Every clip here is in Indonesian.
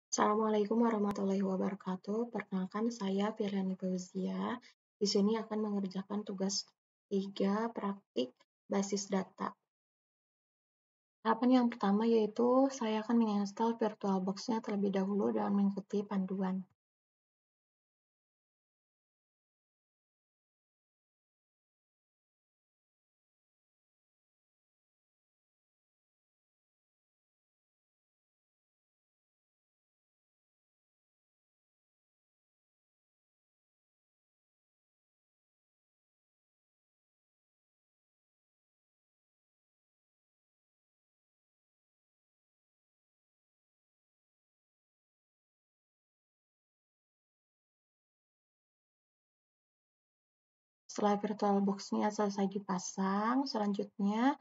Assalamualaikum warahmatullahi wabarakatuh. Perkenalkan, saya Firlyani Fauzia. Di sini akan mengerjakan tugas 3 praktik basis data. Tahapan yang pertama yaitu saya akan menginstal VirtualBox-nya terlebih dahulu dan mengikuti panduan. Setelah VirtualBox-nya selesai dipasang, selanjutnya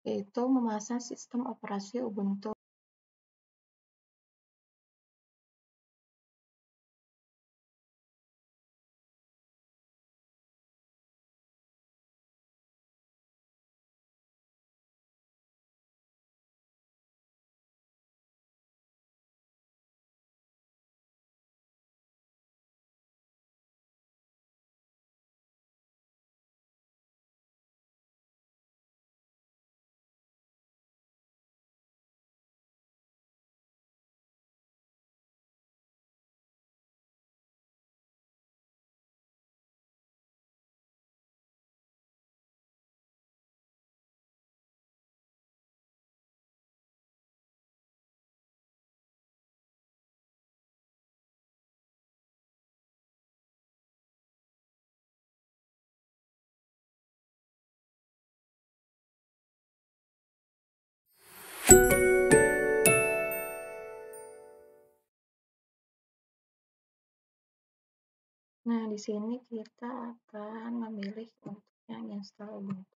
yaitu memasang sistem operasi Ubuntu. Nah, di sini kita akan memilih untuk yang install Ubuntu.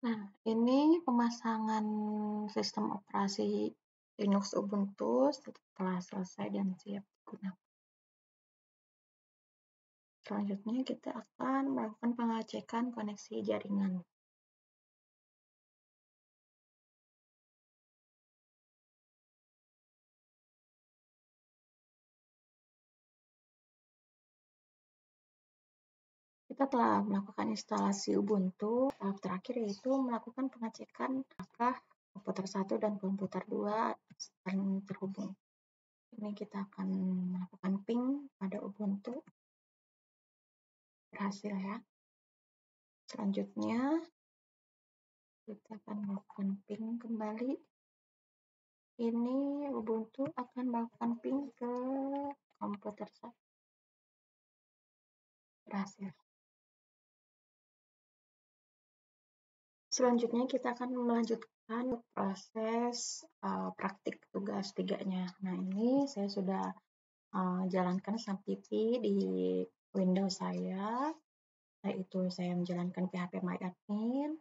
Nah, ini pemasangan sistem operasi Linux Ubuntu setelah selesai dan siap digunakan. Selanjutnya kita akan melakukan pengecekan koneksi jaringan. Kita telah melakukan instalasi Ubuntu. Tahap terakhir yaitu melakukan pengecekan apakah komputer 1 dan komputer 2 saling terhubung. Ini kita akan melakukan ping pada Ubuntu. Berhasil ya. Selanjutnya kita akan melakukan ping kembali. Ini Ubuntu akan melakukan ping ke komputer 1. Berhasil. Selanjutnya kita akan melanjutkan Kan proses praktik tugas 3-nya. Nah, ini saya sudah jalankan sampai di Windows saya, yaitu saya menjalankan PHP MyAdmin.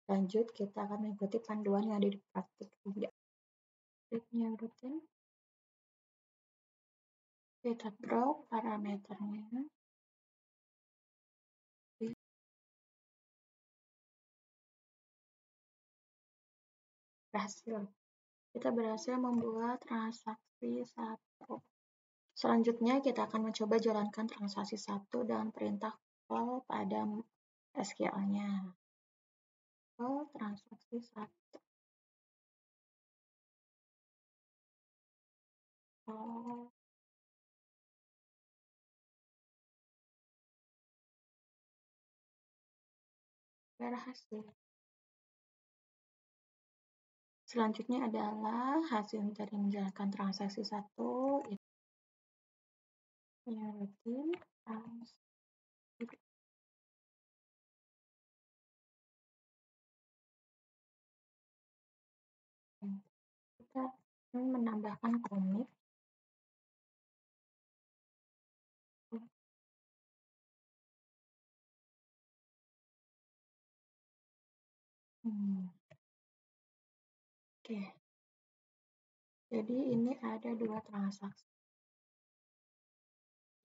Lanjut, kita akan mengikuti panduan yang ada di praktik 3. Kliknya rutin, kita drop parameternya. Berhasil. Kita berhasil membuat transaksi 1. Selanjutnya, kita akan mencoba jalankan transaksi 1 dengan perintah call pada SQL-nya. Call transaksi 1. Oh, berhasil. Selanjutnya adalah hasil dari menjalankan transaksi 1, itu rutin, kita menambahkan komit. Oke, jadi ini ada 2 transaksi.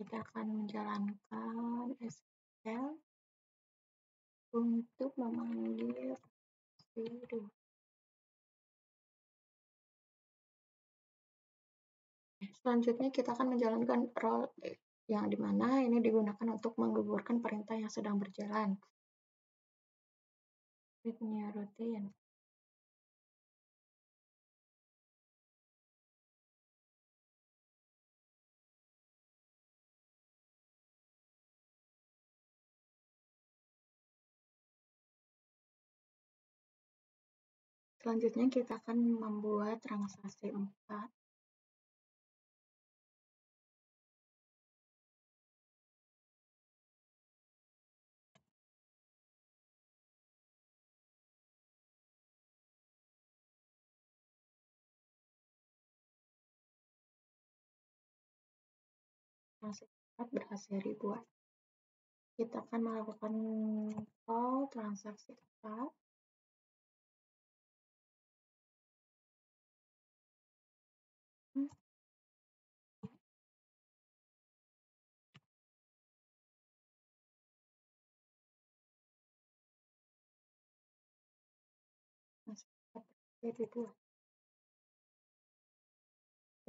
Kita akan menjalankan SQL untuk memanggil sudo. Selanjutnya kita akan menjalankan roll yang dimana ini digunakan untuk menggugurkan perintah yang sedang berjalan. Ritnya rutin. Selanjutnya kita akan membuat transaksi 4. Transaksi 4 berhasil dibuat. Kita akan melakukan call transaksi 4.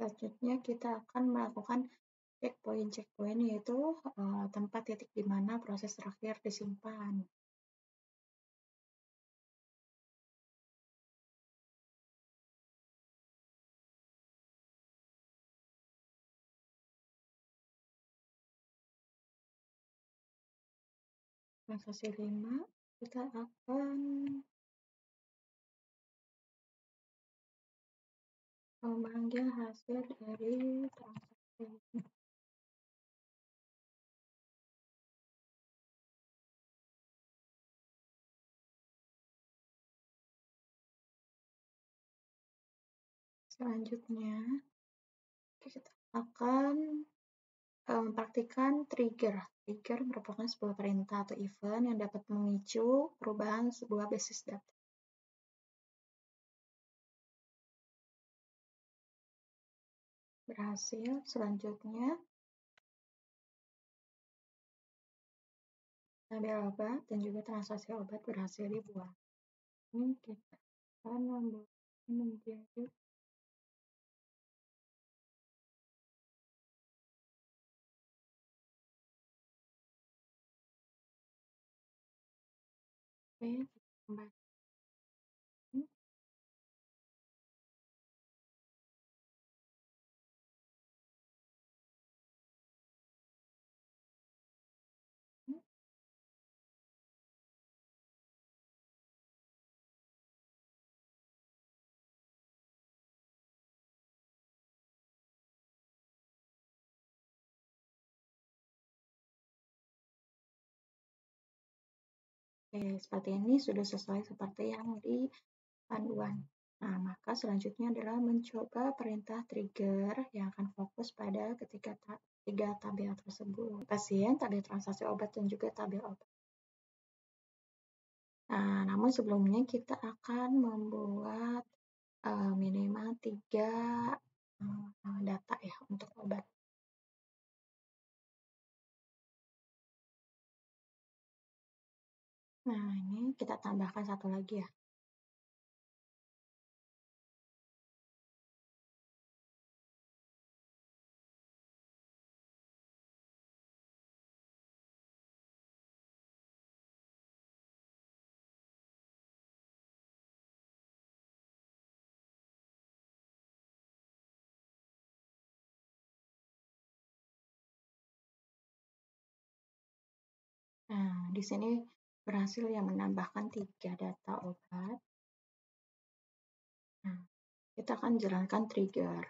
Selanjutnya kita akan melakukan checkpoint, yaitu tempat titik di mana proses terakhir disimpan. Transaksi 5, kita akan memanggil hasil dari transaksi. Selanjutnya, kita akan mempraktikkan trigger. Trigger merupakan sebuah perintah atau event yang dapat memicu perubahan sebuah basis data. Berhasil. Selanjutnya, tabel obat dan juga transaksi obat berhasil dibuat. Ini kita akan membuat menjadi kembali. Oke, seperti ini sudah sesuai seperti yang panduan. Nah, maka selanjutnya adalah mencoba perintah trigger yang akan fokus pada tiga tabel tersebut. Pasien, tabel transaksi obat, dan juga tabel obat. Nah, namun sebelumnya kita akan membuat minimal 3 data ya untuk obat. Nah, ini kita tambahkan satu lagi ya. Nah, di sini berhasil ya menambahkan 3 data obat. Nah, kita akan jalankan trigger.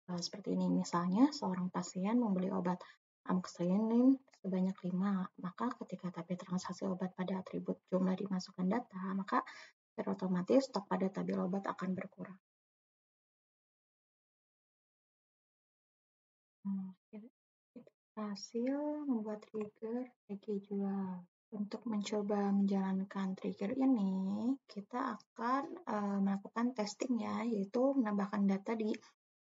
Seperti ini, misalnya seorang pasien membeli obat amoxicillin sebanyak 5, maka ketika tabel transaksi obat pada atribut jumlah dimasukkan data, maka secara otomatis stok pada tabel obat akan berkurang. Kita berhasil membuat trigger lagi jual. Untuk mencoba menjalankan trigger ini, kita akan melakukan testing ya, yaitu menambahkan data di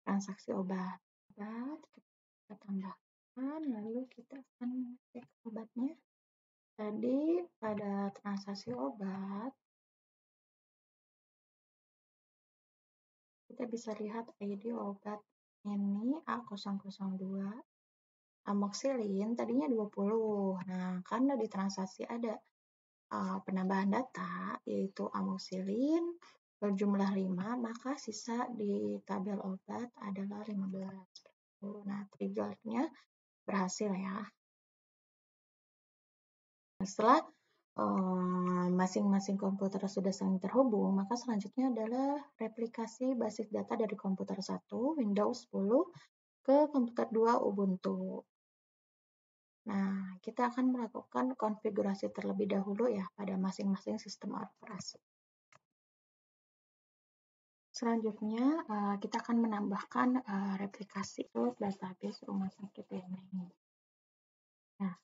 transaksi obat. Kita tambahkan, lalu kita akan cek obatnya. Tadi pada transaksi obat, kita bisa lihat ID obat ini A002, amoxicillin tadinya 20. Nah, karena di transaksi ada penambahan data, yaitu amoxicillin berjumlah 5, maka sisa di tabel obat adalah 15. Nah, triggernya berhasil ya. Setelah masing-masing komputer sudah saling terhubung, maka selanjutnya adalah replikasi basis data dari komputer 1 Windows 10 ke komputer 2 Ubuntu. Nah, kita akan melakukan konfigurasi terlebih dahulu ya pada masing-masing sistem operasi. Selanjutnya, kita akan menambahkan replikasi ke database rumah sakit ini. Nah,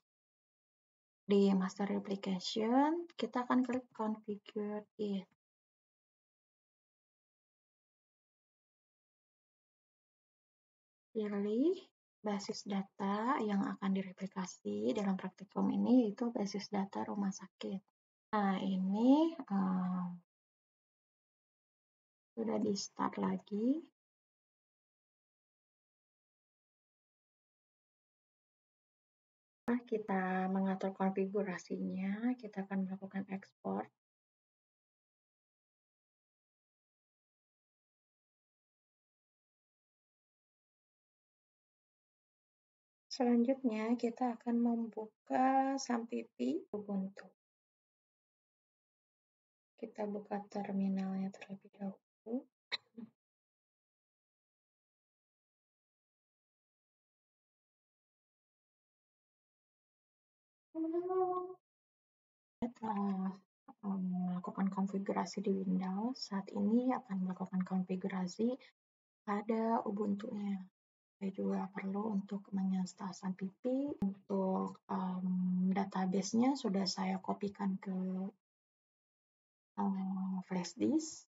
di master replication, kita akan klik configure it. Pilih basis data yang akan direplikasi dalam praktikum ini, yaitu basis data rumah sakit. Nah, ini sudah di start lagi. Setelah kita mengatur konfigurasinya, kita akan melakukan ekspor. Selanjutnya, kita akan membuka Sampipi Ubuntu. Kita buka terminalnya terlebih dahulu. Setelah melakukan konfigurasi di Windows, saat ini akan melakukan konfigurasi pada Ubuntu-nya. Saya juga perlu untuk menginstal Sampipi. Untuk database-nya sudah saya kopikan ke flash disk.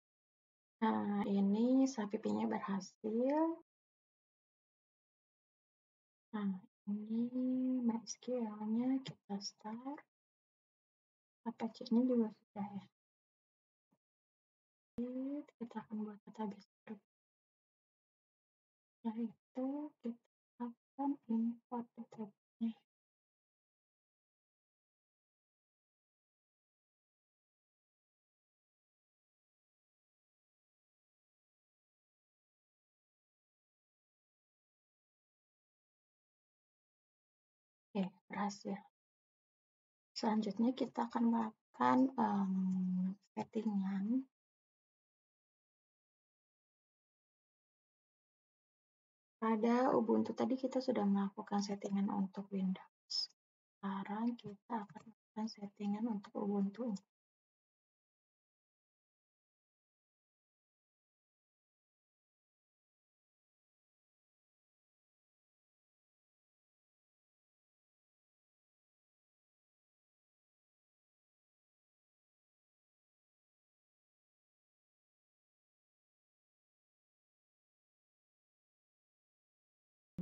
Nah, ini Sampipi-nya berhasil. Nah, ini MySQL-nya kita start. Apache-nya juga sudah ya. Kita akan buat database baru. Yaitu kita akan import database-nya. Oke, berhasil. Selanjutnya kita akan melakukan settingan. Pada Ubuntu tadi kita sudah melakukan settingan untuk Windows. Sekarang kita akan melakukan settingan untuk Ubuntu.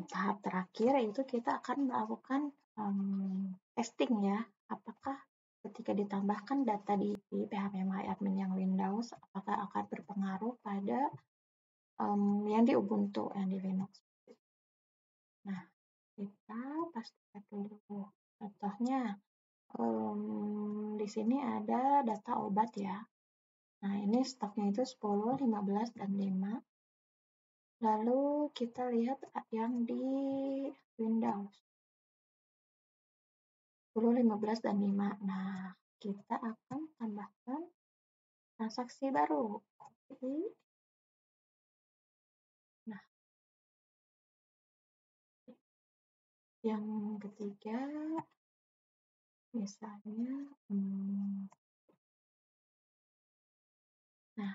tahap terakhir itu kita akan melakukan testing ya, apakah ketika ditambahkan data di phpMyAdmin yang Windows, apakah akan berpengaruh pada yang di Ubuntu, yang di Linux. Nah, kita pastikan dulu. Contohnya, di sini ada data obat ya. Nah, ini stoknya itu 10, 15, dan 5. Lalu kita lihat yang di Windows. 10, 15, dan 5. Nah, kita akan tambahkan transaksi baru. Oke. Nah, yang ketiga, misalnya, nah,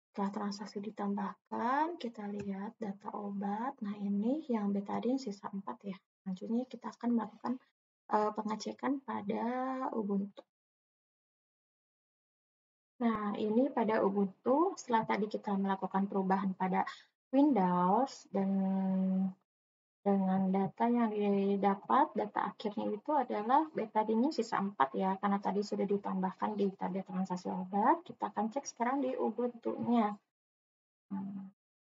setelah transaksi ditambahkan, kita lihat data obat. Nah, ini yang betadine sisa 4 ya. Selanjutnya kita akan melakukan pengecekan pada Ubuntu. Nah, ini pada Ubuntu, setelah tadi kita melakukan perubahan pada Windows dan dengan data yang didapat, data akhirnya itu adalah betadine sisa 4 ya, karena tadi sudah ditambahkan di tabel transaksi obat. Kita akan cek sekarang di Ubuntu-nya.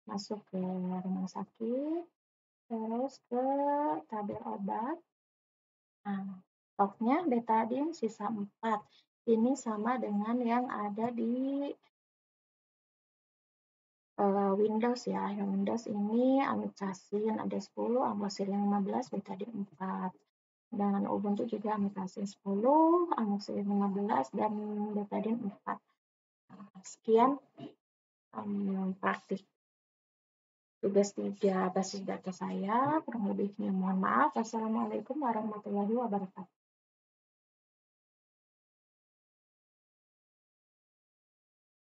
Masuk ke rumah sakit, terus ke tabel obat. Nah, stoknya betadine sisa 4. Ini sama dengan yang ada di Windows ya. Yang Windows ini amikacin ada 10, amoxicillin 15, betadine 4. Dengan Ubuntu juga amikacin 10, amoxicillin 15, dan betadine 4. Nah, sekian praktik tugas 3 basis data saya. Kurang lebihnya mohon maaf. Wassalamualaikum warahmatullahi wabarakatuh.